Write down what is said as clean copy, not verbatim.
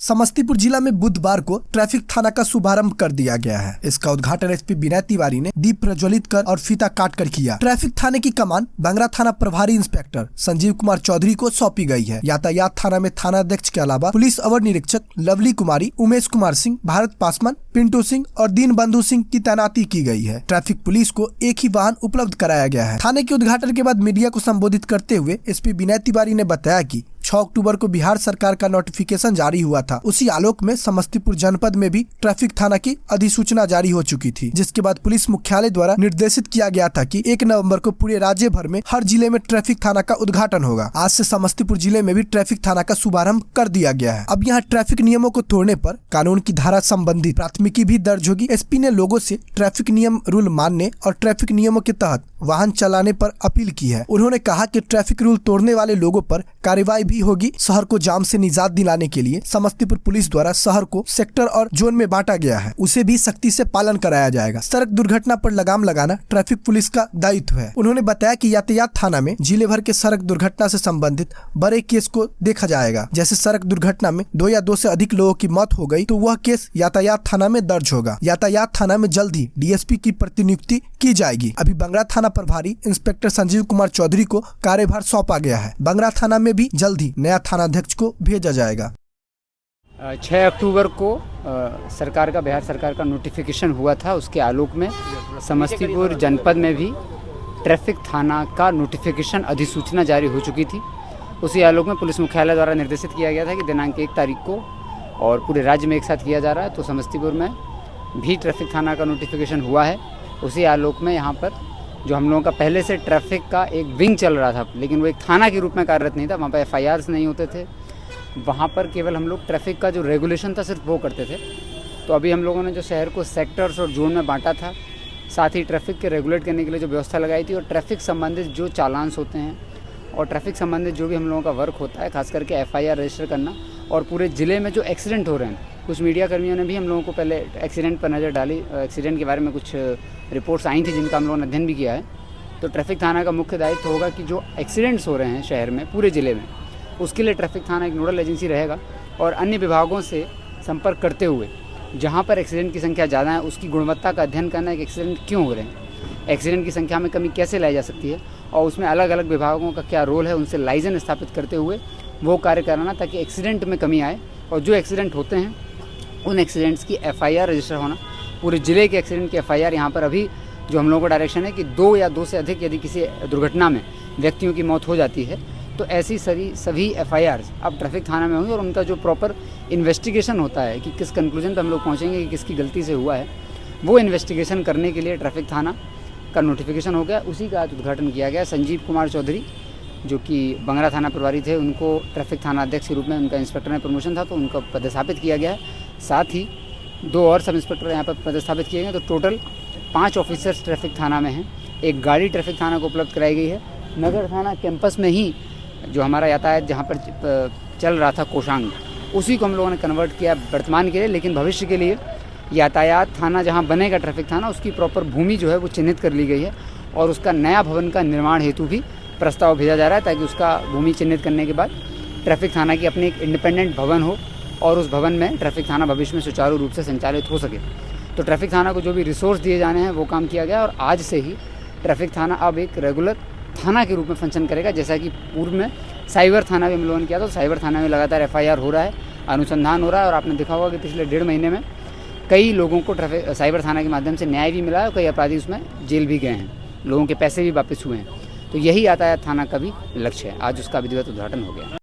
समस्तीपुर जिला में बुधवार को ट्रैफिक थाना का शुभारंभ कर दिया गया है। इसका उद्घाटन एसपी विनय तिवारी ने दीप प्रज्वलित कर और फीता काट कर किया। ट्रैफिक थाने की कमान बंगरा थाना प्रभारी इंस्पेक्टर संजीव कुमार चौधरी को सौंपी गई है। यातायात थाना में थाना अध्यक्ष के अलावा पुलिस अवर निरीक्षक लवली कुमारी, उमेश कुमार सिंह, भारत पासवान, पिंटू सिंह और दीन बंधु सिंह की तैनाती की गई है। ट्रैफिक पुलिस को एक ही वाहन उपलब्ध कराया गया है। थाने के उद्घाटन के बाद मीडिया को संबोधित करते हुए एसपी विनय तिवारी ने बताया कि 6 अक्टूबर को बिहार सरकार का नोटिफिकेशन जारी हुआ था। उसी आलोक में समस्तीपुर जनपद में भी ट्रैफिक थाना की अधिसूचना जारी हो चुकी थी, जिसके बाद पुलिस मुख्यालय द्वारा निर्देशित किया गया था कि 1 नवंबर को पूरे राज्य भर में हर जिले में ट्रैफिक थाना का उद्घाटन होगा। आज से समस्तीपुर जिले में भी ट्रैफिक थाना का शुभारंभ कर दिया गया है। अब यहाँ ट्रैफिक नियमों को तोड़ने पर कानून की धारा संबंधी प्राथमिकी भी दर्ज होगी। एसपी ने लोगों से ट्रैफिक नियम रूल मानने और ट्रैफिक नियमों के तहत वाहन चलाने पर अपील की है। उन्होंने कहा कि ट्रैफिक रूल तोड़ने वाले लोगों पर कार्रवाई भी होगी। शहर को जाम से निजात दिलाने के लिए समस्तीपुर पुलिस द्वारा शहर को सेक्टर और जोन में बांटा गया है, उसे भी सख्ती से पालन कराया जाएगा। सड़क दुर्घटना पर लगाम लगाना ट्रैफिक पुलिस का दायित्व है। उन्होंने बताया कि यातायात थाना में जिले भर के सड़क दुर्घटना से संबंधित बड़े केस को देखा जाएगा। जैसे सड़क दुर्घटना में 2 या 2 से अधिक लोगों की मौत हो गई तो वह केस यातायात थाना में दर्ज होगा। यातायात थाना में जल्द ही डीएसपी की प्रतिनियुक्ति की जाएगी। अभी बंगरा थाना प्रभारी इंस्पेक्टर संजीव कुमार चौधरी को कार्यभार सौंपा गया है। बंगरा थाना में भी जल्द ही नया थाना अध्यक्ष को भेजा जाएगा। 6 अक्टूबर को बिहार सरकार का नोटिफिकेशन हुआ था। उसके आलोक में समस्तीपुर जनपद में भी ट्रैफिक थाना का नोटिफिकेशन अधिसूचना जारी हो चुकी थी। उसी आलोक में पुलिस मुख्यालय द्वारा निर्देशित किया गया था कि दिनांक 1 तारीख को और पूरे राज्य में एक साथ किया जा रहा है। तो समस्तीपुर में भी ट्रैफिक थाना का नोटिफिकेशन हुआ है। उसी आलोक में यहाँ पर जो हम लोगों का पहले से ट्रैफिक का एक विंग चल रहा था, लेकिन वो एक थाना के रूप में कार्यरत नहीं था। वहाँ पर FIRs नहीं होते थे। वहाँ पर केवल हम लोग ट्रैफिक का जो रेगुलेशन था सिर्फ वो करते थे। तो अभी हम लोगों ने जो शहर को सेक्टर्स और जोन में बांटा था, साथ ही ट्रैफिक के रेगुलेट करने के लिए जो व्यवस्था लगाई थी और ट्रैफिक संबंधित जो चालान्स होते हैं और ट्रैफिक संबंधित जो भी हम लोगों का वर्क होता है, खास करके FIR रजिस्टर करना और पूरे ज़िले में जो एक्सीडेंट हो रहे हैं, कुछ मीडिया कर्मियों ने भी हम लोगों को पहले एक्सीडेंट पर नज़र डाली। एक्सीडेंट के बारे में कुछ रिपोर्ट्स आई थी जिनका हम लोगों ने अध्ययन भी किया है। तो ट्रैफिक थाना का मुख्य दायित्व होगा कि जो एक्सीडेंट्स हो रहे हैं शहर में, पूरे ज़िले में, उसके लिए ट्रैफिक थाना एक नोडल एजेंसी रहेगा और अन्य विभागों से संपर्क करते हुए जहाँ पर एक्सीडेंट की संख्या ज़्यादा है उसकी गुणवत्ता का अध्ययन करना है कि एक्सीडेंट क्यों हो रहे हैं, एक्सीडेंट की संख्या में कमी कैसे लाई जा सकती है और उसमें अलग अलग विभागों का क्या रोल है, उनसे लाइसेंस स्थापित करते हुए वो कार्य कराना ताकि एक्सीडेंट में कमी आए और जो एक्सीडेंट होते हैं उन एक्सीडेंट्स की FIR रजिस्टर होना। पूरे ज़िले के एक्सीडेंट की FIR यहाँ पर अभी जो हम लोगों को डायरेक्शन है कि 2 या 2 से अधिक यदि किसी दुर्घटना में व्यक्तियों की मौत हो जाती है तो ऐसी सभी FIRs अब ट्रैफिक थाना में होंगी और उनका जो प्रॉपर इन्वेस्टिगेशन होता है कि किस कंक्लूजन पर हम लोग पहुँचेंगे कि किसकी गलती से हुआ है, वो इन्वेस्टिगेशन करने के लिए ट्रैफिक थाना का नोटिफिकेशन हो गया। उसी का आज उद्घाटन किया गया। संजीव कुमार चौधरी जो कि बंगरा थाना प्रभारी थे, उनको ट्रैफिक थाना अध्यक्ष के रूप में उनका इंस्पेक्टर में प्रमोशन था तो उनको पदस्थापित किया गया है। साथ ही 2 और सब इंस्पेक्टर यहाँ पर पदस्थापित किए गए। तो टोटल 5 ऑफिसर्स ट्रैफिक थाना में हैं। एक गाड़ी ट्रैफिक थाना को उपलब्ध कराई गई है। नगर थाना कैंपस में ही जो हमारा यातायात जहाँ पर चल रहा था कोषांग, उसी को हम लोगों ने कन्वर्ट किया वर्तमान के लिए, लेकिन भविष्य के लिए यातायात थाना जहाँ बनेगा ट्रैफिक थाना, उसकी प्रॉपर भूमि जो है वो चिन्हित कर ली गई है और उसका नया भवन का निर्माण हेतु भी प्रस्ताव भेजा जा रहा है ताकि उसका भूमि चिन्हित करने के बाद ट्रैफिक थाना की अपनी एक इंडिपेंडेंट भवन हो और उस भवन में ट्रैफिक थाना भविष्य में सुचारू रूप से संचालित हो सके। तो ट्रैफिक थाना को जो भी रिसोर्स दिए जाने हैं वो काम किया गया और आज से ही ट्रैफिक थाना अब एक रेगुलर थाना के रूप में फंक्शन करेगा। जैसा कि पूर्व में साइबर थाना भी हम लोगों ने किया, तो साइबर थाना में लगातार FIR हो रहा है, अनुसंधान हो रहा है और आपने देखा होगा कि पिछले 1.5 महीने में कई लोगों को साइबर थाना के माध्यम से न्याय भी मिला है और कई अपराधी उसमें जेल भी गए हैं, लोगों के पैसे भी वापस हुए हैं। तो यही यातायात थाना का भी लक्ष्य है। आज उसका विधिवत उद्घाटन हो गया।